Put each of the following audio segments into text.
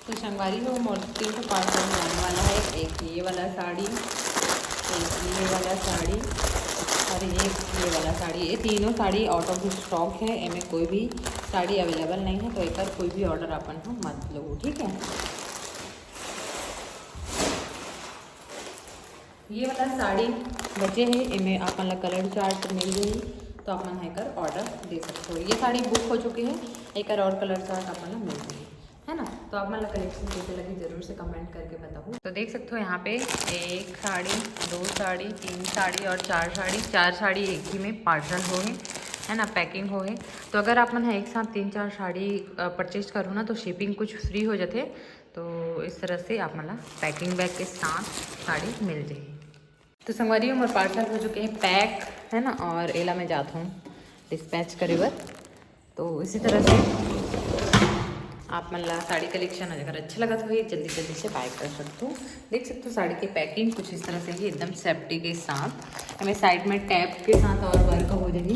तो संगवारी हो मोर 3 पार्सल में आने वाला है। एक ये वाला साड़ी, एक ये वाला साड़ी और एक ये वाला साड़ी। ये तीनों साड़ी आउट ऑफ स्टॉक है, इनमें कोई भी साड़ी अवेलेबल नहीं है, तो एक कोई भी ऑर्डर अपन हो मत लो, ठीक है। ये वाला साड़ी बचे है, इनमें अपन कलर चार्ट मिल गई, तो अपन हैकर ऑर्डर दे सकते हो। ये साड़ी बुक हो चुकी है, एक और कलर चार्ट अपन मिल गई है ना। तो आप मतलब कलेक्शन कैसे लगी जरूर से कमेंट करके बताओ। तो देख सकते हो यहाँ पे 1 साड़ी, 2 साड़ी, 3 साड़ी और 4 साड़ी, 4 साड़ी एक ही में पार्सल हो है ना, पैकिंग हो है। तो अगर आप मन एक साथ 3-4 साड़ी परचेज करो ना, तो शिपिंग कुछ फ्री हो जाते। तो इस तरह से आप मतलब पैकिंग बैग के साथ साड़ी मिल जाएगी। तो संगवारी हमारे पार्सल हो चुके हैं पैक, है ना, और एला में जाता हूँ डिस्पैच करे बर। तो इसी तरह से आप मतलब साड़ी कलेक्शन अगर अच्छा लगा तो ये जल्दी जल्दी से बाय कर सकते हो। देख सकते हो साड़ी की पैकिंग कुछ इस तरह से ही एकदम सेफ्टी के साथ, हमें साइड में टैप के साथ और वर्क हो जाएगी।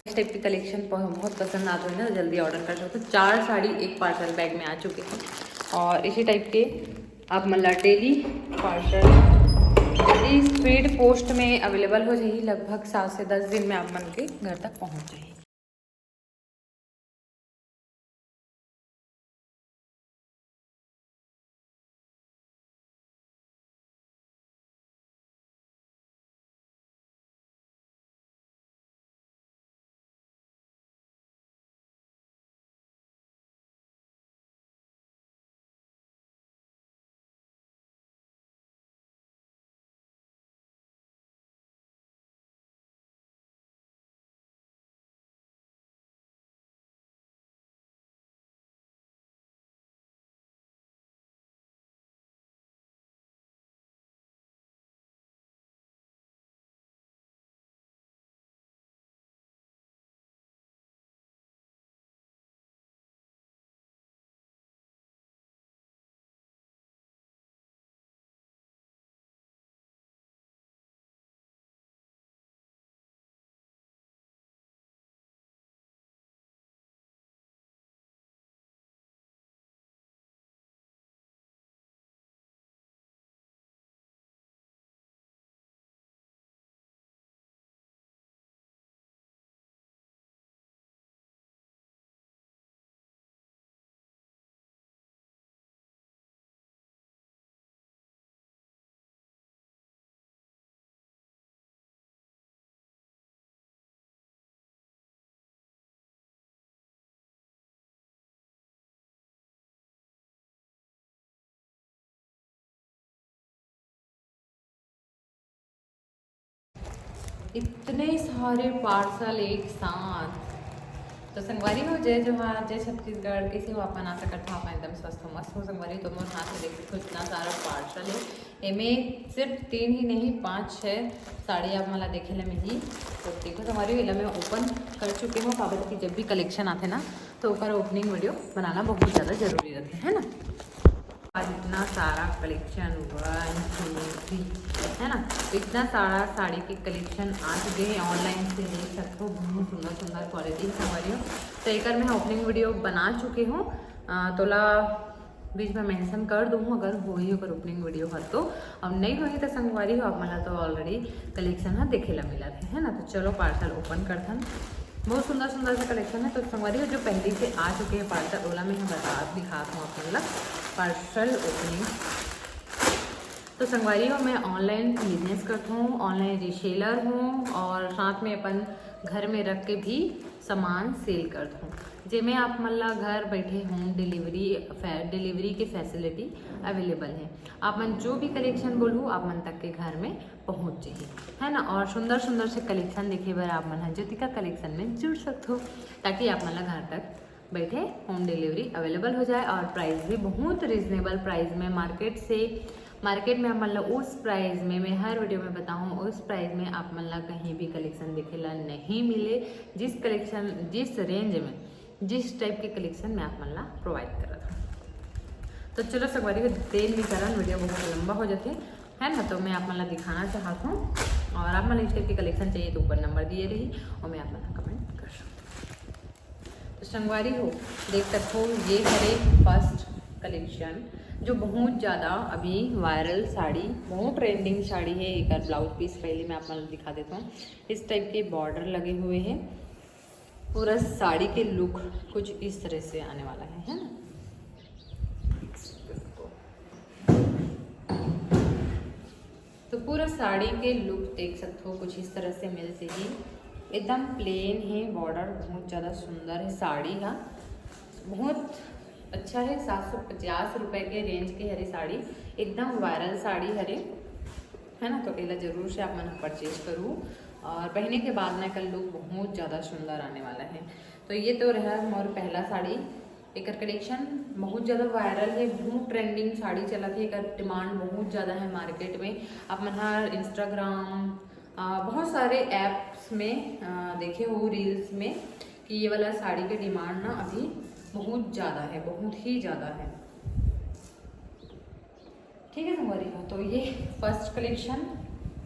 इस टाइप की कलेक्शन बहुत पसंद आते हैं ना, जल्दी ऑर्डर कर सकते हो। 4 साड़ी एक पार्सल बैग में आ चुके हैं और इसी टाइप के आप मतलब daily parcel daily speed post में अवेलेबल हो जाएगी। लगभग 7 से 10 दिन में आप मन के घर तक पहुँच जाएगी। इतने सारे पार्सल एक साथ। तो संगवारी हो जय जोहार, जय छत्तीसगढ़। कैसे हो अपन? आशा करता हूँ आप एकदम स्वस्थ हो, मस्त हो। संगवारी तो मोर हाथ से देख सकते हो इतना सारा पार्सल है। इनमें सिर्फ 3 ही नहीं 5-6 साड़ी आप मला देखे ला मिली। तो देखो संगवारी इला मैं ओपन कर चुकी हूँ। काबर की जब भी कलेक्शन आते ना, तो ऊपर ओपनिंग वीडियो बनाना बहुत ज़्यादा जरूरी रहता है ना। आज इतना सारा कलेक्शन 1 2 3 है ना, तो इतना सारा साड़ी के कलेक्शन आ चुके हैं। ऑनलाइन से देख सकते हो, बहुत सुंदर सुंदर क्वालिटी हमारी हो। तो एक मैं ओपनिंग वीडियो बना चुकी हूँ, तोला बीच में मेंशन कर दूँ अगर हुई अगर ओपनिंग वीडियो है तो। अब नहीं हुई तो संगवारी हो आप मला तो ऑलरेडी कलेक्शन है देखे ला मिला है ना। तो चलो पार्सल ओपन करथन। बहुत सुंदर सुंदर से कलेक्शन है। तो संगवारी जो पहले से आ चुके हैं पार्सल, ओला में हम दिखाता हूँ आप मतलब पार्सल ओपनिंग। तो संगवारी हो मैं ऑनलाइन बिजनेस करता हूँ, ऑनलाइन रीसेलर हूँ और साथ में अपन घर में रख के भी सामान सेल करता हूँ, जिसमें आप मतलब घर बैठे होम डिलीवरी की फैसिलिटी अवेलेबल है। आप मन जो भी कलेक्शन बोलूँ आप मन तक के घर में पहुँच जाइए, है ना। और सुंदर सुंदर से कलेक्शन देखे बार आप मन ज्योतिका कलेक्शन में जुड़ सकते हो, ताकि आप मतलब घर तक बैठे होम डिलीवरी अवेलेबल हो जाए। और प्राइस भी बहुत रिजनेबल प्राइस में मार्केट में आप मतलब उस प्राइस में मैं हर वीडियो में बताऊँ, उस प्राइस में आप मतलब कहीं भी कलेक्शन देखेला नहीं मिले। जिस रेंज में जिस टाइप के कलेक्शन में आप मतलब प्रोवाइड कर रहा था। तो चलो संगवारी को देर नहीं करा, वीडियो बहुत लंबा हो जाते है ना। तो मैं आप मतलब दिखाना चाहता हूँ, और आप मतलब इस टाइप की कलेक्शन चाहिए तो ऊपर नंबर दिए रही और मैं आप मतलब कमेंट कर सकती हूँ। तो संगवारी हो देख सकते हो, ये हरे फर्स्ट कलेक्शन जो बहुत ज़्यादा अभी वायरल साड़ी, बहुत ट्रेंडिंग साड़ी है। एक और ब्लाउज पीस पहले मैं आपको दिखा देता हूँ। इस टाइप के बॉर्डर लगे हुए हैं, पूरा साड़ी के लुक कुछ इस तरह से आने वाला है ना। तो पूरा साड़ी के लुक देख सकते हो कुछ इस तरह से मिल जाएगी। एकदम प्लेन है, बॉर्डर बहुत ज़्यादा सुंदर है। साड़ी का बहुत अच्छा है। 750 रुपये के रेंज की हरी साड़ी, एकदम वायरल साड़ी हरे है ना। तो पहला जरूर से आप मन परचेज करूँ और पहनने के बाद ना कल लुक बहुत ज़्यादा सुंदर आने वाला है। तो ये तो रहा हमारा पहला साड़ी। एक कलेक्शन बहुत ज़्यादा वायरल है, बहुत ट्रेंडिंग साड़ी चला थी। एक डिमांड बहुत ज़्यादा है मार्केट में। आप मन इंस्टाग्राम बहुत सारे ऐप्स में देखे हो रील्स में कि ये वाला साड़ी की डिमांड ना अभी बहुत ज़्यादा है, बहुत ही ज़्यादा है। ठीक है संगवारी हो, तो ये फर्स्ट कलेक्शन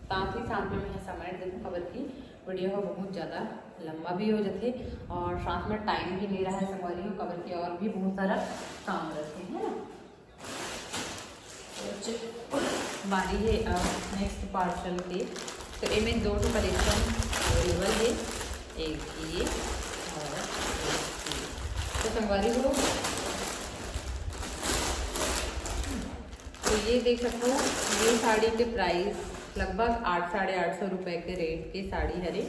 साथ ही साथ में मैं समझ देती खबर की वीडियो हो बहुत ज़्यादा लंबा भी हो जाते और साथ में टाइम भी नहीं रहा है संगवारी हो खबर की, और भी बहुत सारा काम रहते हैं ना। तो बारी है नेक्स्ट पार्सल के। तो इनमें दो कलेक्शन अवेलेबल है, एक ये और एक ये। तो संगवारी हो तो ये देख सकते हो, ये साड़ी के प्राइस लगभग 800-850 रुपये के रेट की साड़ी हरे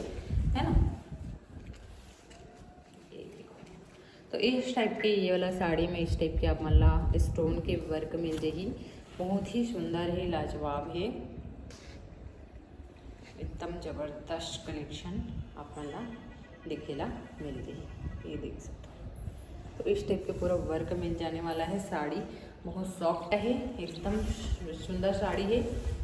है ना। तो इस टाइप के ये वाला साड़ी में इस टाइप के आप मल्ला स्टोन के वर्क मिल जाएगी। बहुत ही सुंदर है, लाजवाब है, एकदम ज़बरदस्त कलेक्शन आप मल्ला दिखेला मिल जाएगी। ये देख सकते हो, तो इस टाइप के पूरा वर्क मिल जाने वाला है। साड़ी बहुत सॉफ्ट है, एकदम सुंदर साड़ी है।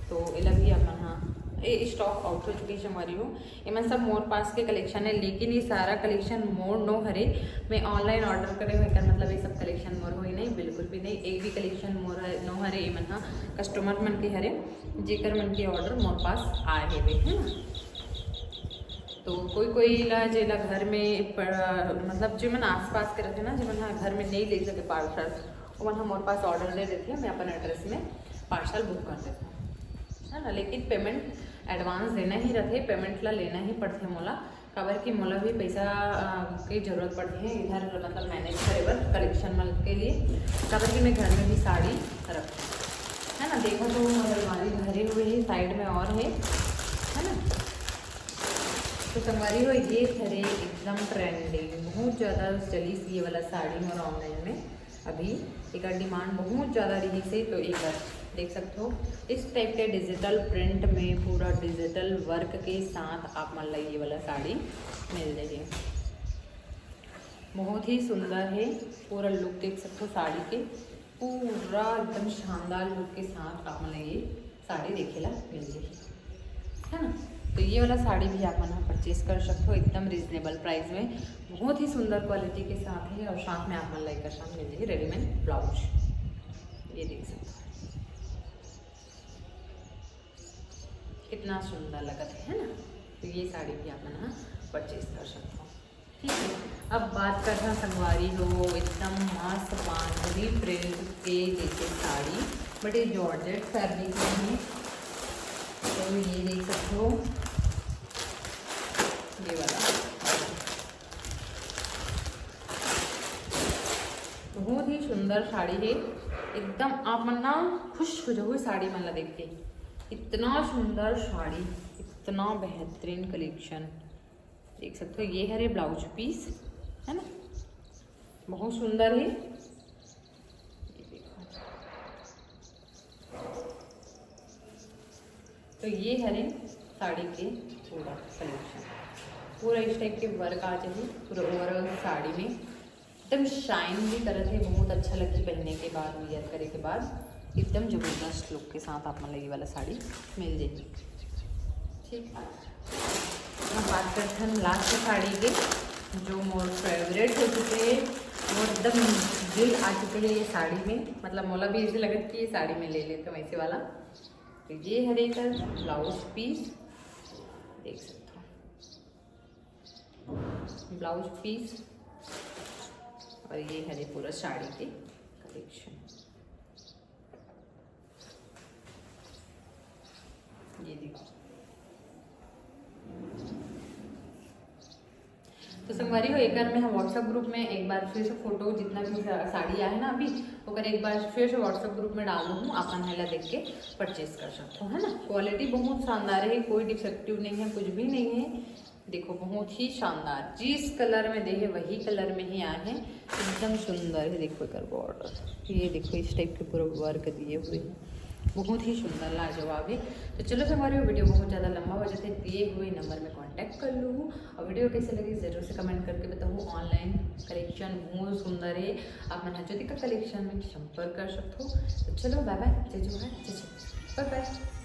तो इला भी अपन हाँ ये स्टॉक आउट हो चुकी है हमारी हो। ये मैं सब मोर पास के कलेक्शन है, लेकिन ये सारा कलेक्शन मोर नो हरे मैं ऑनलाइन ऑर्डर करे हुए कर, मतलब ये सब कलेक्शन मोर हो ही नहीं, बिल्कुल भी नहीं। एक भी कलेक्शन मोर नो हरे ये मन हाँ कस्टमर मन के हरे जेकर मन के ऑर्डर मोर पास आए हुए है ना। तो कोई ला जेला घर में मतलब जो मन आस पास के रहते ना, जो मन हाँ घर में नहीं ले सके पार्सल, वो मन हमारे पास ऑर्डर दे देते हैं, मैं अपन एड्रेस में पार्सल बुक कर देता हूँ है ना। लेकिन पेमेंट एडवांस देना ही रहते, पेमेंट ला लेना ही पड़ते मोला, काबर कि मोला भी पैसा की ज़रूरत पड़ती है इधर, मतलब मैनेज करे बर कलेक्शन मल के लिए, काबर कि मैं घर में भी साड़ी रखती है ना। देखो तो अलमारी भरे हुए ही साइड में और है ना। तो संगवारी हो ये खरे एकदम ट्रेंडिंग बहुत ज़्यादा चली ये वाला साड़ी और ऑनलाइन में अभी एक डिमांड बहुत ज़्यादा रही से। तो एक बार देख सकते हो इस टाइप के डिजिटल प्रिंट में पूरा डिजिटल वर्क के साथ आप मान लो ये वाला साड़ी मिल जाएगी। बहुत ही सुंदर है, पूरा लुक देख सकते हो साड़ी के, पूरा एकदम शानदार लुक के साथ आप मान ये साड़ी देखेला मिल जाएगी है ना। तो ये वाला साड़ी भी आप मन परचेज कर सकते हो एकदम रिजनेबल प्राइस में, बहुत ही सुंदर क्वालिटी के साथ है। और साथ में आप मन लाइक साथ मिल जाएगी रेडीमेड ब्लाउज, ये देख सकते हो कितना सुंदर लगता है ना। तो ये साड़ी भी आप मन परचेज कर सकते हो। ठीक है, अब बात करते हैं संगवारी हो एकदम मस्त बांधनी प्रिंट के जैसे साड़ी, बट ये जॉर्जेट फैब्रिक में है। तो ये देख सकते हो ये वाला बहुत ही सुंदर साड़ी है, एकदम आप मन ना खुश हो जाओगे साड़ी मन ला देख के। इतना सुंदर साड़ी, इतना बेहतरीन कलेक्शन देख सकते हो। ये है रे ब्लाउज पीस है ना, बहुत सुंदर है। तो ये है साड़ी के पूरा कलेक्शन, पूरा इस टाइप के वर्क आ जाए पूरा ओवरऑल साड़ी में, एकदम शाइन भी करते हैं, बहुत अच्छा लगती पहनने के बाद, वियर करने के बाद एकदम ज़बरदस्त लुक के साथ आप मतलब ये वाला साड़ी मिल जाएगी। ठीक है, हम बात करते हैं लास्ट साड़ी के जो मोर फेवरेट हो चुके हैं, वो एकदम दिल आ चुके हैं ये साड़ी में, मतलब मोला भी ऐसे लगे कि ये साड़ी में ले लेते वैसे वाला। तो ये हरे का ब्लाउज पीस देख सकते हो, ब्लाउज पीस और ये है पूरा साड़ी के कलेक्शन। ये देखो। तो संगवारी हो एक बार मैं व्हाट्सएप ग्रुप में एक बार फिर से फोटो जितना भी साड़ी आया है ना अभी ओकर एक बार फिर से व्हाट्सएप ग्रुप में डाल दूँ, अपन हेला देख के परचेज कर सकते हो, है ना। क्वालिटी बहुत शानदार है, कोई डिफेक्टिव नहीं है, कुछ भी नहीं है। देखो बहुत ही शानदार, जिस कलर में दे है वही कलर में ही आए हैं, एकदम सुंदर है। देखो एक बॉर्डर, ये देखो इस टाइप के पूरा वर्क दिए हुए हैं, बहुत ही सुंदर लाजवाब है। तो चलो हमारी वीडियो बहुत ज़्यादा लंबा हो जाते दिए हुए नंबर में कांटेक्ट कर लूँ, और वीडियो कैसे लगी ज़रूर से कमेंट करके बताऊँ। ऑनलाइन कलेक्शन बहुत सुंदर है, आप मन ज्योतिका कलेक्शन में संपर्क कर सकते हो। तो चलो बाय बाय, जय जोहार, जय बाय बाय।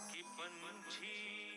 कि पंछी